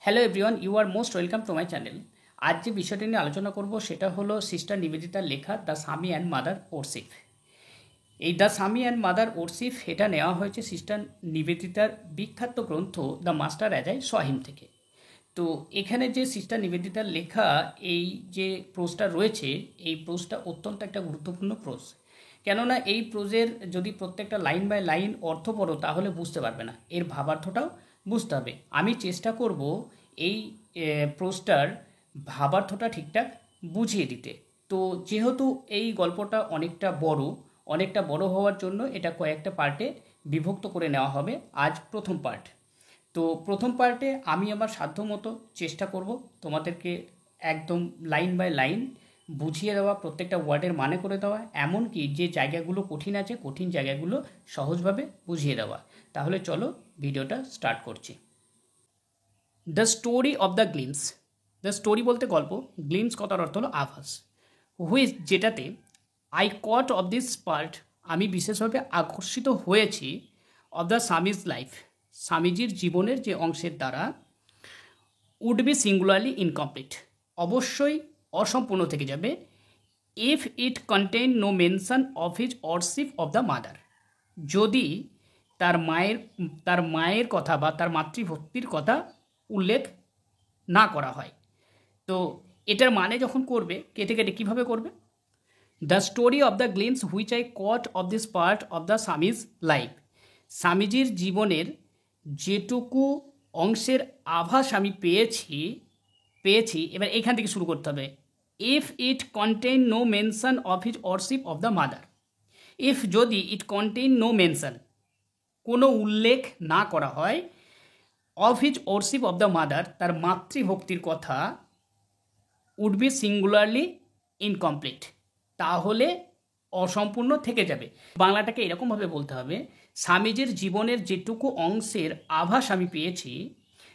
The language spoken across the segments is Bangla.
Hello everyone, you are most welcome to my channel. আজ যে বিষয়টি নিয়ে আলোচনা করব সেটা হলো সিস্টার নিবেদিতার লেখা দ্য স্বামী অ্যান্ড মাদার ওরসিফ। এই দ্য স্বামী অ্যান্ড মাদার ওরসিফ এটা নেওয়া হয়েছে সিস্টার নিবেদিতার বিখ্যাত গ্রন্থ দ্য মাস্টার অ্যাজাই সহিম থেকে। তো এখানে যে সিস্টার নিবেদিতার লেখা এই যে প্রোজটা রয়েছে, এই প্রোজটা অত্যন্ত একটা গুরুত্বপূর্ণ প্রোজ। কেননা এই প্রোজের যদি প্রত্যেকটা লাইন বাই লাইন অর্থ পড়ো তাহলে বুঝতে পারবে না, এর ভাবার্থটাও বুঝতে হবে। আমি চেষ্টা করব এই প্রোজটার ভাবার্থটা ঠিকঠাক বুঝিয়ে দিতে। তো যেহেতু এই গল্পটা অনেকটা বড় হওয়ার জন্য এটা কয়েকটা পার্টে বিভক্ত করে নেওয়া হবে। আজ প্রথম পার্ট। তো প্রথম পার্টে আমি আমার সাধ্যমতো চেষ্টা করব তোমাদেরকে একদম লাইন বাই লাইন বুঝিয়ে দেওয়া, প্রত্যেকটা ওয়ার্ডের মানে করে দেওয়া, এমনকি যে জায়গাগুলো কঠিন আছে কঠিন জায়গাগুলো সহজভাবে বুঝিয়ে দেওয়া। তাহলে চলো ভিডিওটা স্টার্ট করছি। The story of the glimpse. The story বলতে গল্প, গ্লিমস কথার অর্থ হলো আভাস। হুইচ যেটাতে I caught of this part আমি বিশেষভাবে আকর্ষিত হয়েছি, অফ দ্য স্বামীজ লাইফ স্বামীজির জীবনের যে অংশের দ্বারা, উড বি সিঙ্গুলারলি ইনকমপ্লিট অবশ্যই অসম্পূর্ণ থেকে যাবে, if it contain no mention of his worship of the mother যদি তার মায়ের কথা বা তার মাতৃভক্তির কথা উল্লেখ না করা হয়। তো এটার মানে যখন করবে কেটে কেটে কীভাবে করবে, the story of the glimpse which I caught of this part of the Swami's life স্বামীজির জীবনের যেটুকু অংশের আভাস আমি পেয়েছি এবার এখান থেকে শুরু করতে হবে। If it contain no mention of his worship of the mother, if যদি ইট কন্টেইন নো মেনশন কোনো উল্লেখ না করা হয়, of his worship of the mother তার মাতৃভক্তির কথা, উড বি সিঙ্গুলারলি ইনকমপ্লিট তাহলে অসম্পূর্ণ থেকে যাবে। বাংলাটাকে এরকমভাবে বলতে হবে, স্বামীজির জীবনের যেটুকু অংশের আভাস আমি পেয়েছি,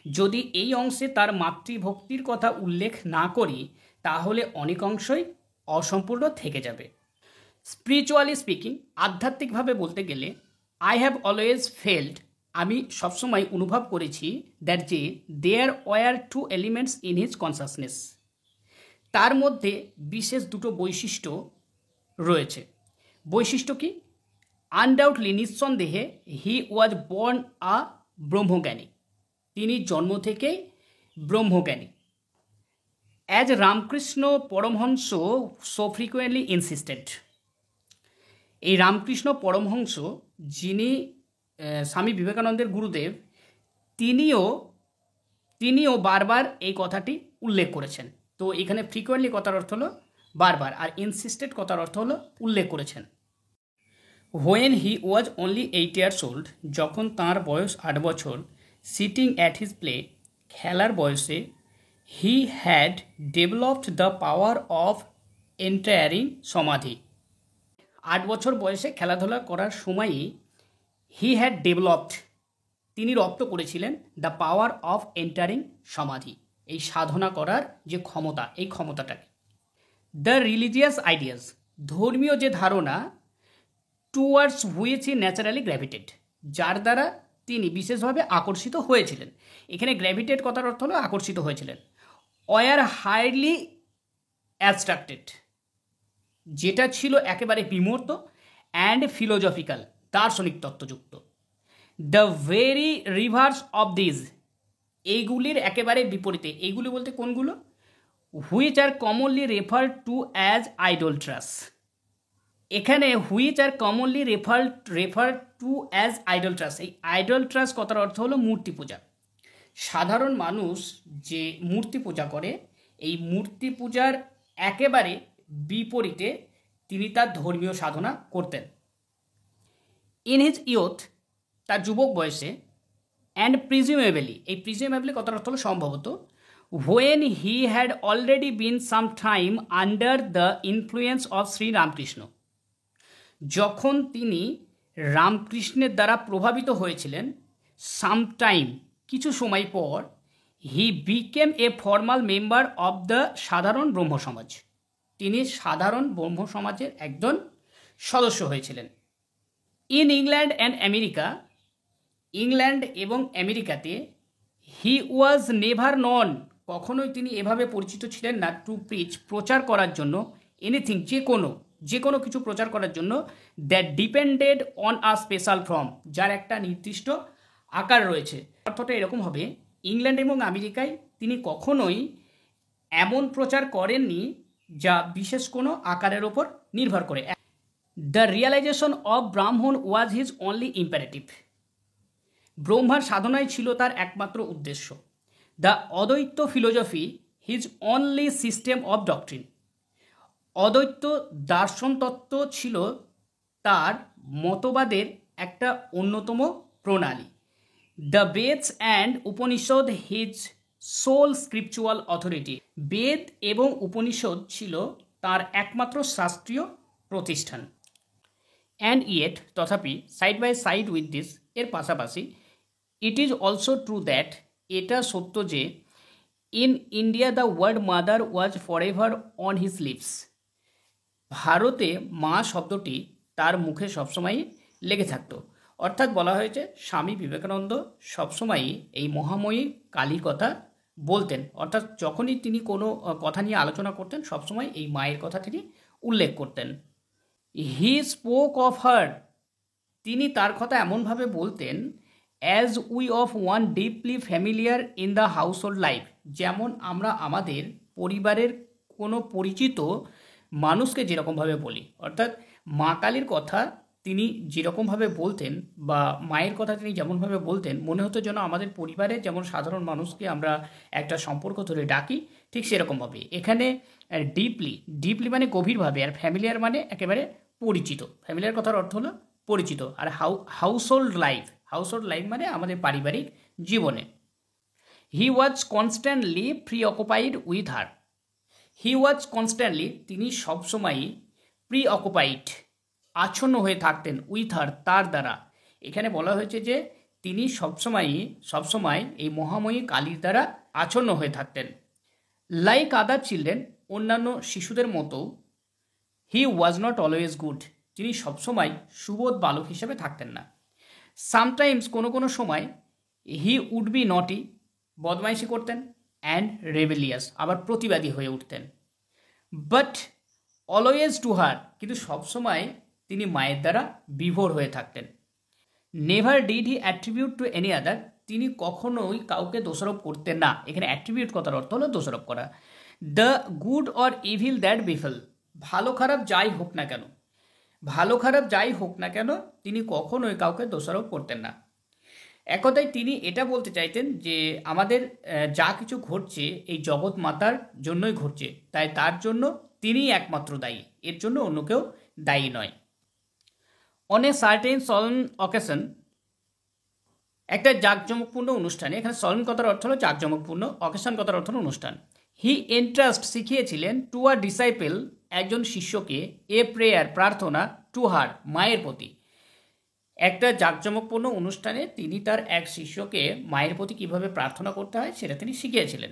যদি এই অংশে তার মাতৃভক্তির কথা উল্লেখ না করি তাহলে অনেক অংশই অসম্পূর্ণ থেকে যাবে। স্পিরিচুয়ালি স্পিকিং, আধ্যাত্মিকভাবে বলতে গেলে, আই হ্যাভ অলওয়েজ ফেল্ড আমি সবসময় অনুভব করেছি, দ্যাট যে there were two elements in his consciousness তার মধ্যে বিশেষ দুটো বৈশিষ্ট্য রয়েছে। বৈশিষ্ট্য কি? আনডাউটলি নিঃসন্দেহে হি ওয়াজ বর্ন আ ব্রহ্মজ্ঞানী তিনি জন্ম থেকেই ব্রহ্মজ্ঞানী। As Ramakrishna Paramahamsa so frequently insisted এই রামকৃষ্ণ পরমহংস যিনি স্বামী বিবেকানন্দের গুরুদেব, তিনিও বারবার এই কথাটি উল্লেখ করেছেন। তো এখানে ফ্রিকুয়েন্টলি কথার অর্থ হলো বারবার, আর ইনসিস্টেড কথার অর্থ হলো উল্লেখ করেছেন। When he was only 8 years old যখন তাঁর বয়স 8 বছর, সিটিং অ্যাট হিজ প্লে খেলার বয়সে, he had developed the power of এন্টায়ারিং সমাধি 8 বছর বয়সে খেলাধুলা করার সময়ই হি হ্যাড ডেভেলপড তিনি রপ্ত করেছিলেন দ্য পাওয়ার অফ এন্টারিং সমাধি এই সাধনা করার যে ক্ষমতা, এই ক্ষমতাটাকে। দ্য রিলিজিয়াস আইডিয়াস ধর্মীয় যে ধারণা, টুয়ার্ডস হুইচ হি ন্যাচারালি গ্র্যাভিটেড যার দ্বারা তিনি বিশেষভাবে আকর্ষিত হয়েছিলেন। এখানে গ্র্যাভিটেড কথার অর্থ হলো আকর্ষিত হয়েছিলেন। ওয়ার হাইলি অ্যাবস্ট্রাক্টেড যেটা ছিল একেবারে বিমূর্ত, অ্যান্ড ফিলোজফিক্যাল দার্শনিক তত্ত্বযুক্ত। The very reverse of this এইগুলির একেবারে বিপরীতে। এইগুলি বলতে কোনগুলো? Which are commonly refer to as idolatrous এখানে which are commonly refer to as idolatrous এই আইডোলট্রাস কথার অর্থ হলো মূর্তি পূজা। সাধারণ মানুষ যে মূর্তি পূজা করে, এই মূর্তি পূজার একেবারে বিপরীতে তিনি তার ধর্মীয় সাধনা করতেন। ইন হিজ ইয়থ তার যুবক বয়সে, অ্যান্ড প্রিজিউমেবলি এই প্রিজিউমেবলি কথার অর্থ হলো সম্ভবত, when he had already been some time under the influence of Shri Ramakrishna যখন তিনি রামকৃষ্ণের দ্বারা প্রভাবিত হয়েছিলেন, সাম টাইম কিছু সময় পর, he became a formal member of the সাধারণ ব্রহ্ম সমাজ তিনি সাধারণ ব্রহ্ম সমাজের একজন সদস্য হয়েছিলেন। In England and America England এবং আমেরিকাতে হি ওয়াজ নেভার নন, কখনোই তিনি এভাবে পরিচিত ছিলেন না, টু প্রিচ, প্রচার করার জন্য, এনিথিং, যে কোনো কিছু প্রচার করার জন্য, that depended on a special form, যার একটা নির্দিষ্ট আকার রয়েছে। অর্থটা এরকম হবে, ইংল্যান্ড এবং আমেরিকায় তিনি কখনোই এমন প্রচার করেননি যা বিশেষ কোনো আকারের ওপর নির্ভর করে। দ্য রিয়ালাইজেশন অফ ব্রাহ্মণ ওয়াজ হিজ অনলি ইম্পারেটিভ, ব্রহ্মার সাধনাই ছিল তার একমাত্র উদ্দেশ্য। দ্য অদ্বৈত philosophy his only system of doctrine, অদ্বৈত দার্শন তত্ত্ব ছিল তার মতবাদের একটা অন্যতম প্রণালী। The Vedas and Upanishad his sole scriptural authority, Veda এবং উপনিষদ ছিল তার একমাত্র শাস্ত্রীয় প্রতিষ্ঠান। অ্যান্ড ইয়েট, তথাপি, side by side with this, এর পাশাপাশি, it is also true that, এটা সত্য যে, in India the word mother was for ever on his lips, ভারতে মা শব্দটি তার মুখে সবসময়ই লেগে থাকতো। অর্থাৎ বলা হয়েছে স্বামী বিবেকানন্দ সবসময়ই এই মহাময়ী কালীর কথা বলতেন, অর্থাৎ যখনই তিনি কোনো কথা নিয়ে আলোচনা করতেন সবসময় এই মায়ের কথা তিনি উল্লেখ করতেন। হি স্পোক অফ হার, তিনি তার কথা এমনভাবে বলতেন, as we of one deeply familiar in the house hold life, যেমন আমরা আমাদের পরিবারের কোনো পরিচিত মানুষকে যেরকমভাবে বলি। অর্থাৎ মা কালীর কথা তিনি যেরকমভাবে বলতেন বা মায়ের কথা তিনি যেমনভাবে বলতেন, মনে হতো যেন আমাদের পরিবারে যেমন সাধারণ মানুষকে আমরা একটা সম্পর্ক ধরে ডাকি, ঠিক সেরকমভাবে এখানে ডিপলি মানে গভীরভাবে, আর ফ্যামিলিয়ার মানে একেবারে পরিচিত। ফ্যামিলিয়ার কথার অর্থ হলো পরিচিত। আর হাউস হোল্ড লাইফ মানে আমাদের পারিবারিক জীবনে। He was constantly preoccupied with her, he was constantly, তিনি সবসময়ই প্রি অকুপাইড, আচ্ছন্ন হয়ে থাকতেন, উইথ হার, তার দ্বারা। এখানে বলা হয়েছে যে তিনি সবসময় এই মহাময়ী কালীর দ্বারা আচ্ছন্ন হয়ে থাকতেন। লাইক আদার চিলড্রেন, অন্যান্য শিশুদের মতো, হি ওয়াজ নট অলওয়েজ গুড, তিনি সবসময় সুবোধ বালক হিসেবে থাকতেন না। সামটাইমস, কোনো সময়, হি উড বি নটি, বদমাইশি করতেন, অ্যান্ড রেবেলিয়াস, আবার প্রতিবাদী হয়ে উঠতেন। বাট অলওয়েজ টু হার, কিন্তু সবসময় তিনি মায়ের দ্বারা বিভোর হয়ে থাকতেন। Never did he attribute to any other, তিনি কখনোই কাউকে দোষারোপ করতেন না। এখানে অ্যাট্রিবিউট কথার অর্থ হলো দোষারোপ করা। The good or evil that befell, ভালো খারাপ যাই হোক না কেন তিনি কখনোই কাউকে দোষারোপ করতেন না। এক কথায় তিনি এটা বলতে চাইতেন যে আমাদের যা কিছু ঘটছে এই জগৎ মাতার জন্যই ঘটছে, তাই তার জন্য তিনিই একমাত্র দায়ী, এর জন্য অন্য কেউ দায়ী নয়। অন এ সার্টেন সলেন অকেশন, একটা জাঁকজমকপূর্ণ অনুষ্ঠানে, এখানে সলেন কথার অর্থ হলো জাঁকজমকপূর্ণ, অকেশন কথার অর্থ হলো অনুষ্ঠান। হি এন্ট্রাস্ট, শিখিয়েছিলেন, টু আ ডিসাইপেল, একজন শিষ্যকে, এ প্রেয়ার, প্রার্থনা, টু হার, মায়ের প্রতি। একটা জাঁকজমকপূর্ণ অনুষ্ঠানে তিনি তার এক শিষ্যকে মায়ের প্রতি কীভাবে প্রার্থনা করতে হয় সেটা তিনি শিখিয়েছিলেন।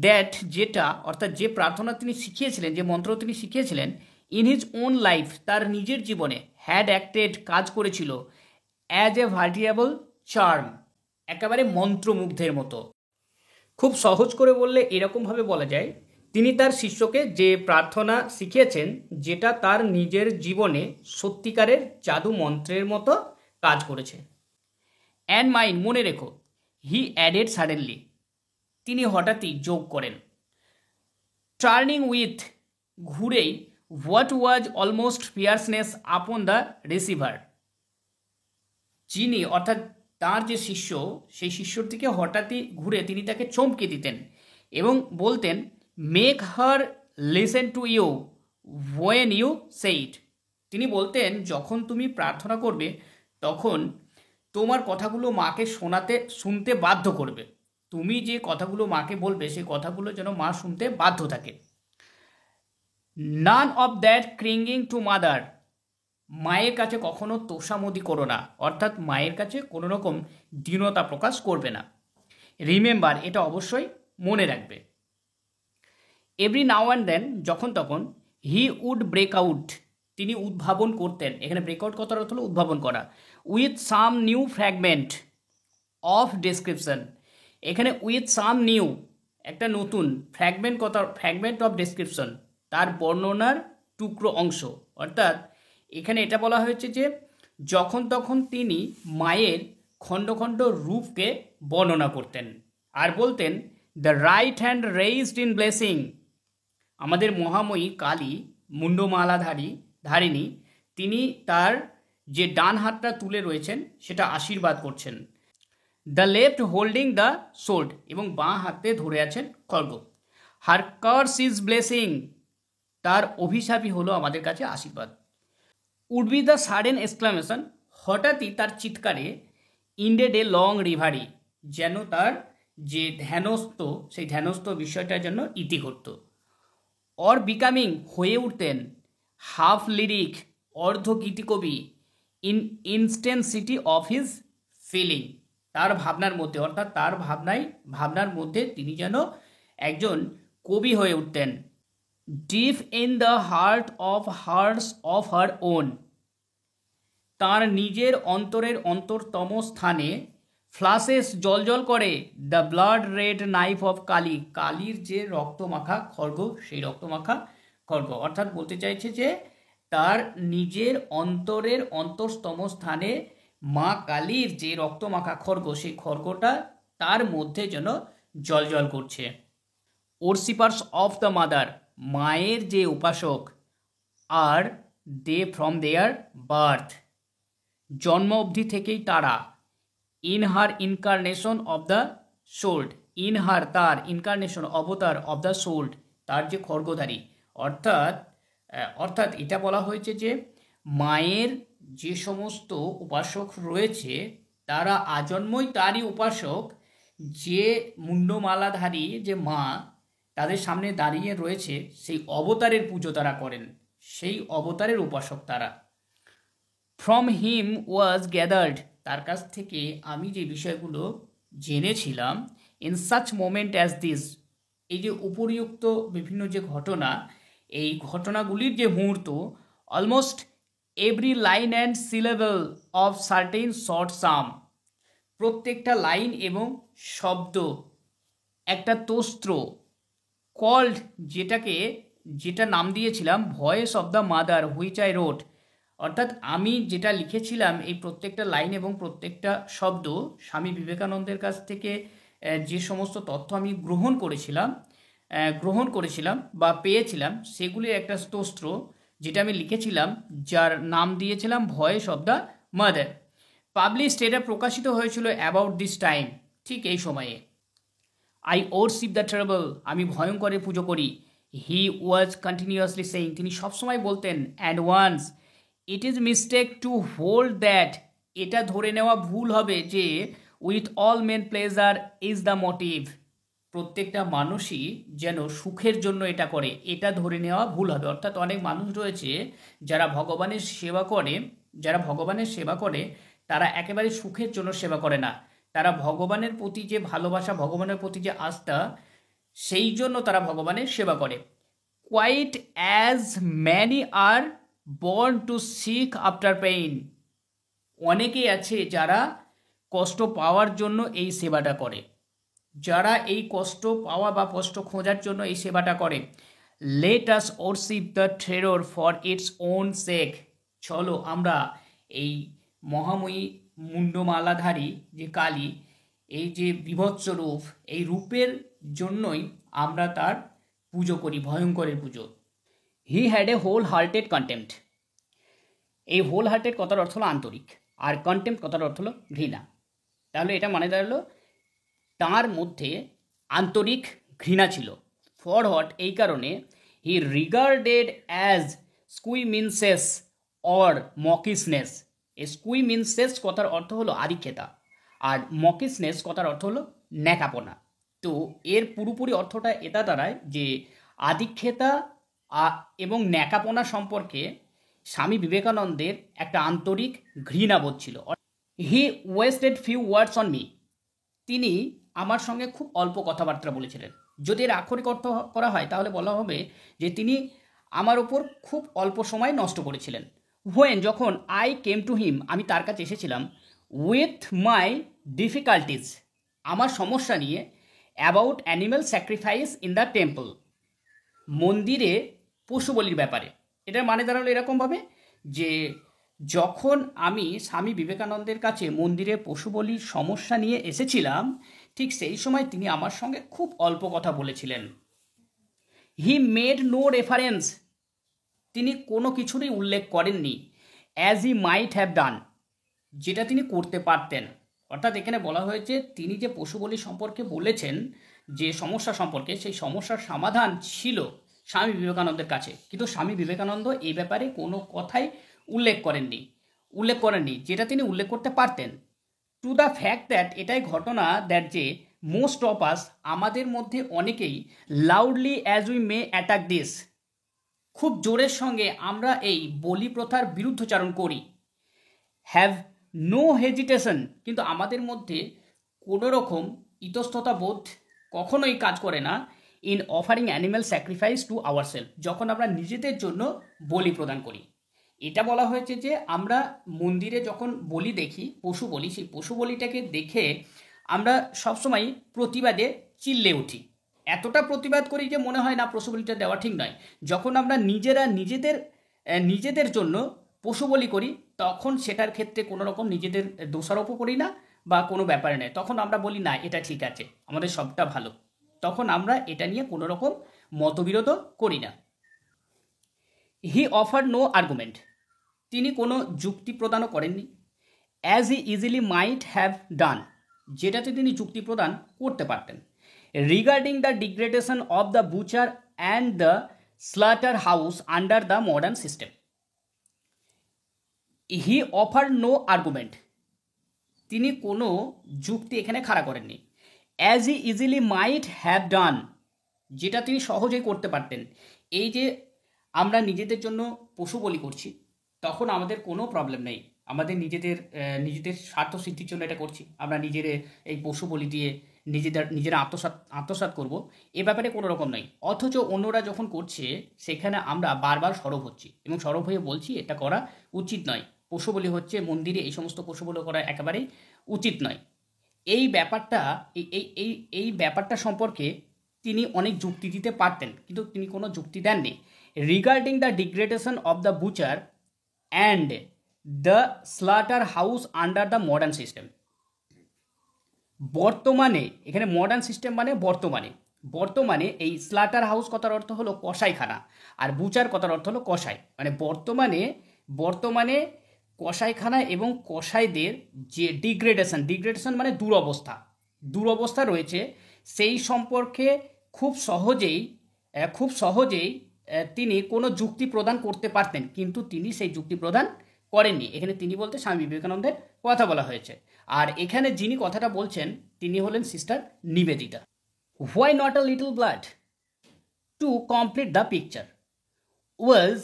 দ্যাট, যেটা, অর্থাৎ যে প্রার্থনা তিনি শিখিয়েছিলেন, যে মন্ত্র তিনি শিখিয়েছিলেন, ইন হিজ ওন লাইফ, তার নিজের জীবনে, হ্যাড অ্যাক্টেড, কাজ করেছিল, অ্যাজ এ ভার্টিয়েবল চার্ম, একেবারে মন্ত্রমুগ্ধের মতো। খুব সহজ করে বললে এরকমভাবে বলা যায়, তিনি তার শিষ্যকে যে প্রার্থনা শিখিয়েছেন যেটা তার নিজের জীবনে সত্যিকারের জাদু মন্ত্রের মতো কাজ করেছে। অ্যান্ড মাইন্ড, মনে রেখো, হি অ্যাডেড সাডেনলি, তিনি হঠাৎই যোগ করেন। টার্নিং উইথ, ঘুরেই, what was almost fierceness upon the receiver, যিনি, অর্থাৎ তার যে শিষ্য, সেই শিষ্যর দিকে হঠাৎই ঘুরে তিনি তাকে চমকে দিতেন এবং বলতেন, make her listen to you when you say it, তিনি বলতেন যখন তুমি প্রার্থনা করবে তখন তোমার কথাগুলো মাকে শুনতে বাধ্য করবে, তুমি যে কথাগুলো মাকে বলবে সেই কথাগুলো যেন মা শুনতে বাধ্য থাকে। None of that cringing to mother, মায়ের কাছে কখনো তোষামোদি করো না, অর্থাৎ মায়ের কাছে কোনো রকম দীনতা প্রকাশ করবে না। রিমেম্বার, এটা অবশ্যই মনে রাখবে। এভরি নাও অ্যান্ড দেন, যখন তখন, হি উড ব্রেক আউট, তিনি উদ্ভাবন করতেন, এখানে ব্রেকআউট কথার অর্থ হলো উদ্ভাবন করা, with some new fragment of description, এখানে উইথ সাম নিউ একটা নতুন ফ্র্যাগমেন্ট অফ ডেসক্রিপশন, তার বর্ণনার টুকরো অংশ। অর্থাৎ এখানে এটা বলা হয়েছে যে যখন তখন তিনি মায়ের খণ্ড খণ্ড রূপকে বর্ণনা করতেন আর বলতেন, the right hand raised in blessing, আমাদের মহাময়ী কালী ধারিণী, তিনি তার যে ডান হাতটা তুলে রয়েছেন সেটা আশীর্বাদ করছেন। The left holding the sword, এবং বাঁ হাতে ধরে আছেন খড়গ। হার কার্স ইজ ব্লেসিং, তার অভিশাপই হলো আমাদের কাছে আশীর্বাদ। Would be the sudden exclamation, হঠাৎই তার চিৎকারে, ইন্ডেড এ লং রিভারি, যেন তার যে ধ্যানস্থ সেই ধ্যানস্থ বিষয়টার জন্য ইতি ঘটত। অর বিকামিং, হয়ে উঠতেন হাফ লিরিক, অর্ধ গীতিকবি, ইন ইনস্টেন্সিটি অফ হিজ ফিলিং, তার ভাবনার মধ্যে, অর্থাৎ তার ভাবনার মধ্যে তিনি যেন একজন কবি হয়ে উঠতেন। Deep in the heart of her own, তার নিজের অন্তরের অন্তরতম স্থানে ফ্লাসেস জলজল করে, the blood red knife of Kali, কালীর যে রক্তমাখা খড়গ, সেই রক্তমাখা খড়গ। অর্থাৎ বলতে চাইছে যে তার নিজের অন্তরের অন্তরতম স্থানে মা কালীর যে রক্তমাখা খড়গ, সেই খড়গটা তার মধ্যে যেন জলজল করছে। ওরসিপার্স অফ দ্য মাদার, মায়ের যে উপাসক, আর দে ফ্রম দেয়ার বার্থ, জন্ম অবধি থেকেই তারা, in her incarnation of the sold, in her তার, ইনকারনেশন অবতার, অফ দ্য সোল্ড তার যে খড়গধারী। অর্থাৎ এটা বলা হয়েছে যে মায়ের যে সমস্ত উপাসক রয়েছে তারা আজন্মই তারই উপাসক, যে মুন্ডমালাধারী যে মা তাদের সামনে দাঁড়িয়ে রয়েছে সেই অবতারের পুজো তারা করেন, সেই অবতারের উপাসক তারা। ফ্রম হিম ওয়াজ গ্যাদার্ড, তার কাছ থেকে আমি যে বিষয়গুলো জেনেছিলাম, in such moment as this, এই যে উপরিউক্ত বিভিন্ন যে ঘটনা, এই ঘটনাগুলির যে মুহূর্ত, almost every line and syllable of certain short psalm, প্রত্যেকটা লাইন এবং শব্দ একটা তোস্ত্র, কল্ড, যেটা নাম দিয়েছিলাম voice of the mother which I রোট, অর্থাৎ আমি যেটা লিখেছিলাম এই প্রত্যেকটা লাইন এবং প্রত্যেকটা শব্দ স্বামী বিবেকানন্দের কাছ থেকে যে সমস্ত তথ্য আমি গ্রহণ করেছিলাম বা পেয়েছিলাম, সেগুলির একটা স্তোত্র যেটা আমি লিখেছিলাম, যার নাম দিয়েছিলাম voice of the mother. Published, এটা প্রকাশিত হয়েছিল অ্যাবাউট দিস টাইম, ঠিক এই সময়ে। আই ওরশিপ দ্য টেরেবল, আমি ভয়ঙ্করের পুজো করি। হি ওয়াজ কন্টিনিউয়াসলি সেইং, তিনি সবসময় বলতেন, and once it is mistake to hold that, এটা ধরে নেওয়া ভুল হবে যে with all men pleasure is the motive, প্রত্যেকটা মানুষই যেন সুখের জন্য এটা করে, এটা ধরে নেওয়া ভুল হবে। অর্থাৎ অনেক মানুষ রয়েছে যারা ভগবানের সেবা করে তারা একেবারে সুখের জন্য সেবা করে না, তারা ভগবানের প্রতি যে ভালোবাসা, ভগবানের প্রতি যে আস্থা, সেই জন্য তারা ভগবানের সেবা করে। Quite as many are born to seek after pain, অনেকেই আছে যারা কষ্ট পাওয়ার জন্য এই সেবাটা করে, যারা এই কষ্ট পাওয়া বা কষ্ট খোঁজার জন্য এই সেবাটা করে। Let us worship the terror for its own sake, চলো আমরা এই মহাময়ী মুন্ডমালাধারী যে কালী, এই যে বিভৎস রূপ, এই রূপের জন্যই আমরা তার পুজো করি, ভয়ঙ্করের পুজো। He had a whole hearted contempt, এই হোল হার্টেড কথার অর্থ হলো আন্তরিক, আর কন্টেম্পট কথার অর্থ হলো ঘৃণা। তাহলে এটা মানে দাঁড়ালো তাঁর মধ্যে আন্তরিক ঘৃণা ছিল। ফর হোয়াট, এই কারণে, হি রিগার্ডেড অ্যাজ স্কুইমিনসেস অর মকিসনেস, এই স্কুইমিনসেস কথার অর্থ হলো আদিক্ষেতা, আর মকিসনেস কথার অর্থ হলো ন্যাকাপনা। তো এর পুরোপুরি অর্থটা এটা দাঁড়ায় যে আদিক্ষেতা এবং ন্যাকাপনা সম্পর্কে স্বামী বিবেকানন্দের একটা আন্তরিক ঘৃণাবোধ ছিল। He wasted few words on me, তিনি আমার সঙ্গে খুব অল্প কথাবার্তা বলেছিলেন। যদি এর আক্ষরিক অর্থ করা হয় তাহলে বলা হবে যে তিনি আমার ওপর খুব অল্প সময় নষ্ট করেছিলেন। হোয়েন, যখন আই কেম টু হিম, আমি তার কাছে এসেছিলাম, উইথ মাই ডিফিকাল্টিজ, আমার সমস্যা নিয়ে about animal sacrifice in the temple, মন্দিরে পশু বলির ব্যাপারে। এটার মানে দাঁড়ালো এরকমভাবে যে যখন আমি স্বামী বিবেকানন্দের কাছে মন্দিরে পশু বলির সমস্যা নিয়ে এসেছিলাম, ঠিক সেই সময় তিনি আমার সঙ্গে খুব অল্প কথা বলেছিলেন। হি মেড নো রেফারেন্স, তিনি কোনো কিছুরই উল্লেখ করেননি, as he mite have done, যেটা তিনি করতে পারতেন। অর্থাৎ এখানে বলা হয়েছে তিনি যে পশু বলি সম্পর্কে বলেছেন, যে সমস্যা সম্পর্কে, সেই সমস্যার সমাধান ছিল স্বামী বিবেকানন্দের কাছে, কিন্তু স্বামী বিবেকানন্দ এই ব্যাপারে কোনো কথাই উল্লেখ করেননি যেটা তিনি উল্লেখ করতে পারতেন। টু দ্য ফ্যাক্ট দ্যাট, এটাই ঘটনা দ্যাট যে মোস্ট অফ আস, আমাদের মধ্যে অনেকেই loudly as we may attack this, খুব জোরের সঙ্গে আমরা এই বলি প্রথার বিরুদ্ধচারণ করি। হ্যাভ নো হেজিটেশন, কিন্তু আমাদের মধ্যে কোনো রকম ইতস্ততা বোধ কখনোই কাজ করে না in offering animal sacrifice to our self, যখন আমরা নিজেদের জন্য বলি প্রদান করি। এটা বলা হয়েছে যে আমরা মন্দিরে যখন বলি দেখি, পশু বলি, সেই পশু বলিটাকে দেখে আমরা সবসময় প্রতিবাদে চিল্লে উঠি। এতটা প্রতিবাদ করি যে মনে হয় না পশু বলিটা দেওয়া ঠিক নয়। যখন আমরা নিজেরা নিজেদের জন্য পশু বলি করি, তখন সেটার ক্ষেত্রে কোনো রকম নিজেদের দোষারোপও করি না বা কোনো ব্যাপারে নেই। তখন আমরা বলি না এটা ঠিক আছে, আমাদের সবটা ভালো। তখন আমরা এটা নিয়ে কোনো রকম মতবিরোধও করি না। হি অফার নো আর্গুমেন্ট, তিনি কোনো যুক্তি প্রদানও করেননি। As he easily might have done, যেটাতে তিনি যুক্তি প্রদান করতে পারতেন। Regarding the degradation of the butcher and the slaughter house under the modern system, he offer no argument, তিনি কোনো যুক্তি এখানে খাড়া করেননি। As he easily might have done, যেটা তিনি সহজেই করতে পারতেন। এই যে আমরা নিজেদের জন্য পশু বলি করছি, তখন আমাদের কোনো প্রবলেম নেই, আমাদের নিজেদের স্বার্থ সিদ্ধির জন্য এটা করছি, আমরা এই পশু বলি দিয়ে নিজেরা আত্মসাৎ করব, এ ব্যাপারে কোনো রকম নয়। অথচ অন্যরা যখন করছে, সেখানে আমরা বারবার সরব হচ্ছি এবং সরব হয়ে বলছি এটা করা উচিত নয়, পশু বলি হচ্ছে মন্দিরে, এই সমস্ত পশু বলি করা একেবারেই উচিত নয়। এই ব্যাপারটা সম্পর্কে তিনি অনেক যুক্তি দিতে পারতেন, কিন্তু তিনি কোনো যুক্তি দেননি। Regarding the degradation of the butcher and the slaughter house under the modern system, বর্তমানে, এখানে মডার্ন সিস্টেম মানে বর্তমানে এই স্লাটার হাউস কথার অর্থ হলো কসাইখানা, আর বুচার কথার অর্থ হলো কসাই, মানে বর্তমানে কসাইখানা এবং কসাইদের যে ডিগ্রেডেশন মানে দুরবস্থা রয়েছে, সেই সম্পর্কে খুব সহজেই তিনি কোনো যুক্তি প্রদান করতে পারতেন, কিন্তু তিনি সেই যুক্তি প্রদান করেননি। এখানে তিনি বলতে স্বামী বিবেকানন্দের কথা বলা হয়েছে। আর এখানে যিনি কথাটা বলছেন তিনি হলেন sister Nivedita. Why not a little blood to complete the picture was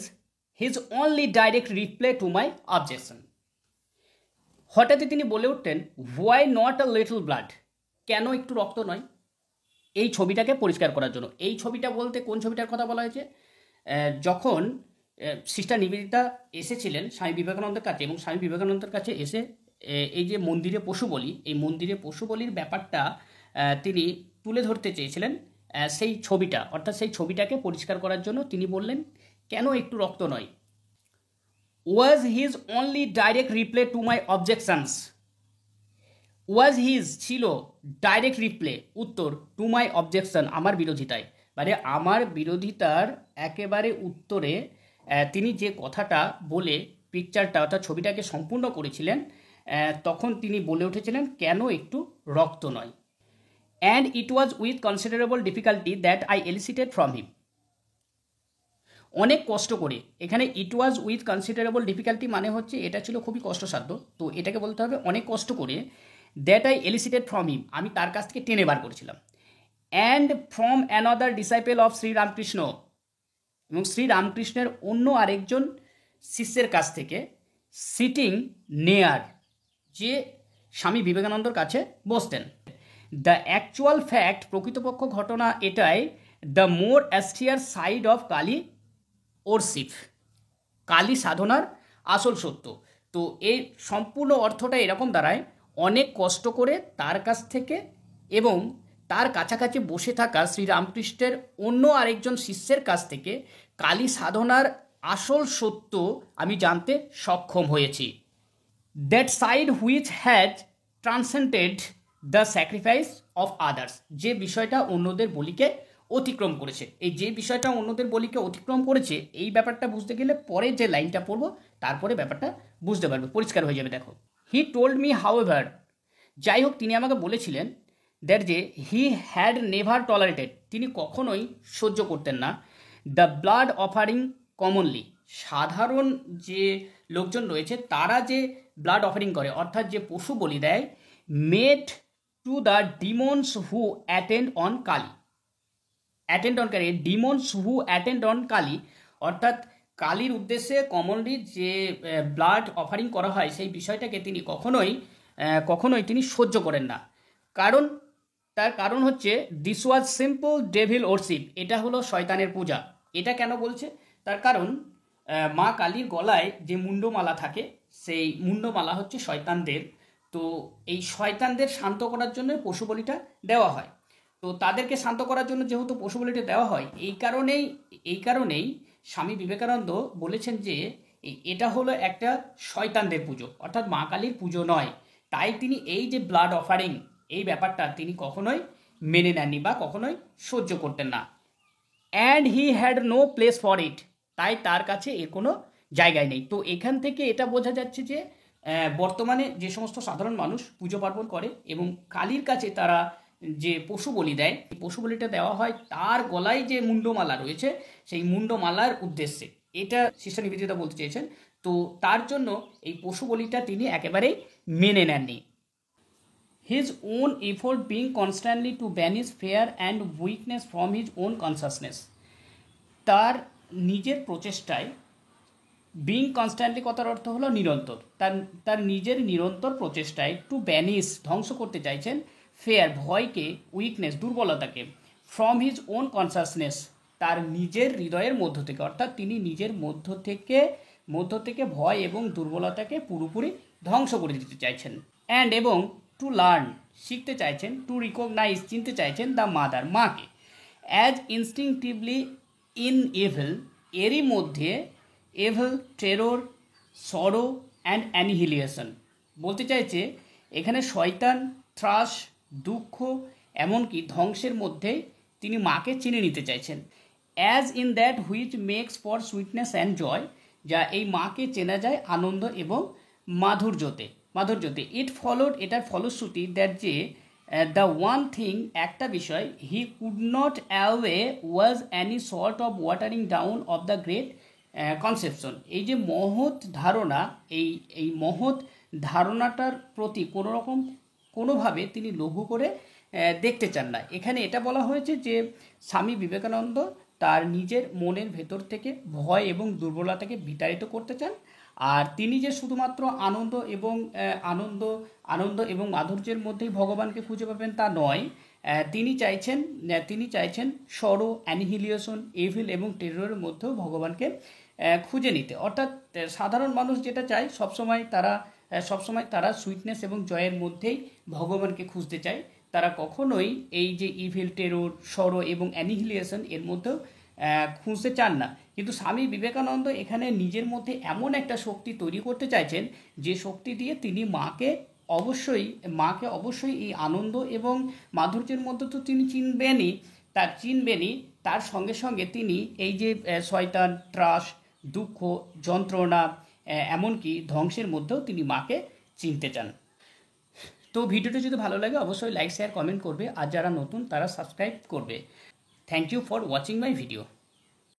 his only direct reply to my objection. হঠাৎই তিনি বলে উঠতেন, why not a little blood, কেন একটু রক্ত নয়, এই ছবিটাকে পরিষ্কার করার জন্য। এই ছবিটা বলতে কোন ছবিটার কথা বলা হয়েছে? যখন সিস্টার নিবেদিতা এসেছিলেন স্বামী বিবেকানন্দের কাছে, এবং স্বামী বিবেকানন্দের কাছে এসে এই যে মন্দিরে পশু বলি, এই মন্দিরে পশু বলির ব্যাপারটা তিনি তুলে ধরতে চেয়েছিলেন, সেই ছবিটা, অর্থাৎ সেই ছবিটাকে পরিষ্কার করার জন্য তিনি বললেন কেন একটু রক্ত নয়। ওয়াজ his only direct reply to my objections, was his ছিল ডাইরেক্ট রিপ্লে, উত্তর, টু মাই অবজেকশন, আমার বিরোধিতায়, মানে আমার বিরোধিতার একেবারে উত্তরে তিনি যে কথাটা বলে পিকচারটা অর্থাৎ ছবিটাকে সম্পূর্ণ করেছিলেন, তখন তিনি বলে উঠেছিলেন কেন একটু রক্ত নয়। And it was with considerable difficulty that I elicited from him, অনেক কষ্ট করে, এখানে it was with considerable difficulty মানে হচ্ছে এটা ছিল খুবই কষ্টসাধ্য, তো এটাকে বলতে হবে অনেক কষ্ট করে, that I elicited from him, আমি তার কাছ থেকে টেনে বার করেছিলাম। And from another disciple of Sri Ramakrishna, এবং শ্রীরামকৃষ্ণের অন্য আরেকজন শিষ্যের কাছ থেকে, সিটিং নেয়ার, যে স্বামী বিবেকানন্দর কাছে বসতেন। দ্য অ্যাকচুয়াল ফ্যাক্ট, প্রকৃতপক্ষ ঘটনা এটাই, the more austere side of Kali worship, Kali সাধনার আসল সত্য। তো এই সম্পূর্ণ অর্থটা এরকম দাঁড়ায়, অনেক কষ্ট করে তার কাছ থেকে এবং তার কাছাকাছি বসে থাকা শ্রীরামকৃষ্ণের অন্য আরেকজন শিষ্যের কাছ থেকে কালী সাধনার আসল সত্য আমি জানতে সক্ষম হয়েছি। That side which has transcended the sacrifice of others, যে বিষয়টা অন্যদের বলিকে অতিক্রম করেছে। এই যে বিষয়টা অন্যদের বলিকে অতিক্রম করেছে এই ব্যাপারটা বুঝতে গেলে পরে যে লাইনটা পড়বো তারপরে ব্যাপারটা বুঝতে পারবে, পরিষ্কার হয়ে যাবে। দেখো, হি টোল্ড মি হাউএভার, যাই হোক তিনি আমাকে বলেছিলেন দ্যাট যে হি হ্যাড নেভার টলারেটেড, তিনি কখনোই সহ্য করতেন না, দ্য ব্লাড অফারিং কমনলি, সাধারণ যে লোকজন রয়েছে তারা যে ব্লাড অফারিং করে অর্থাৎ যে পশু বলি দেয়, made to the demons who attend on Kali, attend on Kali, demons who attend on Kali অর্থাৎ কালীর উদ্দেশ্যে কমনলি যে ব্লাড অফারিং করা হয় সেই বিষয়টাকে তিনি কখনোই তিনি সহ্য করেন না। কারণ তার কারণ হচ্ছে this was simple devil worship, এটা হলো শয়তানের পূজা। এটা কেন বলছে? তার কারণ মা কালীর গলায় যে মুন্ডমালা থাকে সেই মুন্ডমালা হচ্ছে শয়তানদের, তো এই শয়তানদের শান্ত করার জন্য পশু বলিটা দেওয়া হয়। তো তাদেরকে শান্ত করার জন্য যেহেতু পশু বলিটা দেওয়া হয়, এই কারণেই স্বামী বিবেকানন্দ বলেছেন যে এটা হলো একটা শয়তানদের পুজো, অর্থাৎ মা কালীর পুজো নয়। তাই তিনি এই যে ব্লাড অফারিং এই ব্যাপারটা তিনি কখনোই মেনে নেননি বা কখনোই সহ্য করতেন না। And he had no place for it, তাই তার কাছে এর কোনো জায়গায় নেই। তো এখান থেকে এটা বোঝা যাচ্ছে যে বর্তমানে যে সমস্ত সাধারণ মানুষ পুজো পার্বণ করে এবং কালীর কাছে তারা যে পশু বলি দেয়, পশু বলিটা দেওয়া হয় তার গলায় যে মুন্ডমালা রয়েছে সেই মুন্ডমালার উদ্দেশ্যে, এটা সিস্টার নিবেদিতা বলতে চেয়েছেন। তো তার জন্য এই পশু বলিটা তিনি একেবারেই মেনে নেননি। His own effort being constantly to banish fear and weakness from his own consciousness, তার নিজের প্রচেষ্টায়, বিং কনস্ট্যান্টলি কথার অর্থ হলো নিরন্তর, তার নিজের নিরন্তর প্রচেষ্টায় টু ব্যানিশ ধ্বংস করতে চাইছেন ফেয়ার ভয়কে, উইকনেস দুর্বলতাকে, ফ্রম হিজ ওন কনসাসনেস তার নিজের হৃদয়ের মধ্য থেকে, অর্থাৎ তিনি নিজের মধ্য থেকে ভয় এবং দুর্বলতাকে পুরোপুরি ধ্বংস করে দিতে চাইছেন। অ্যান্ড এবং টু লার্ন শিখতে চাইছেন, টু রিকগনাইজ চিনতে চাইছেন দ্য মাদার মাকে, অ্যাজ ইনস্টিংটিভলি ইন এভিল এরই মধ্যে এভিল, টেরর, সরো অ্যান্ড অ্যানিহিলিয়েশন, বলতে চাইছে এখানে শয়তান, ত্রাস, দুঃখ এমনকি ধ্বংসের মধ্যেই তিনি মাকে চিনে নিতে চাইছেন। As in that which makes for sweetness and joy, যা এই মাকে চেনা যায় আনন্দ এবং মাধুর্যতে। ইট ফলোড, এটার ফলশ্রুতি দ্যাট যে দ্য ওয়ান থিং, একটা বিষয়, he could not away was any sort of watering down of the great conception, এই যে মহৎ ধারণা, এই মহৎ ধারণাটার প্রতি কোনোভাবে তিনি লঘু করে দেখতে চান না। এখানে এটা বলা হয়েছে যে স্বামী বিবেকানন্দ তার নিজের মনের ভেতর থেকে ভয় এবং দুর্বলতাকে বিতাড়িত করতে চান, আর তিনি যে শুধুমাত্র আনন্দ এবং মাধুর্যের মধ্যেই ভগবানকে খুঁজে পাবেন তা নয়, তিনি চাইছেন সরো, অ্যানিহিলিয়েশন, এভিল এবং টেররের মধ্যেও ভগবানকে খুঁজে নিতে। অর্থাৎ সাধারণ মানুষ যেটা চায় সবসময় তারা সুইটনেস এবং জয়ের মধ্যেই ভগবানকে খুঁজতে চায়, তারা কখনোই এই যে ইভিল, টেরর, সরো এবং অ্যানিহিলিয়েশন এর মধ্যেও খুঁজতে চান না। কিন্তু স্বামী বিবেকানন্দ এখানে নিজের মধ্যে এমন একটা শক্তি তৈরি করতে চাইছেন যে শক্তি দিয়ে তিনি মাকে অবশ্যই এই আনন্দ এবং মাধুর্যের মধ্যে তো তিনি চিনবেনই, তার সঙ্গে সঙ্গে তিনি এই যে শয়তান, ত্রাস, দুঃখ, যন্ত্রণা এমনকি ধ্বংসের মধ্যেও তিনি মাকে চিনতে চান। তো ভিডিওটি যদি ভালো লাগে অবশ্যই লাইক, শেয়ার, কমেন্ট করবে, আর যারা নতুন তারা সাবস্ক্রাইব করবে। Thank you for watching my video.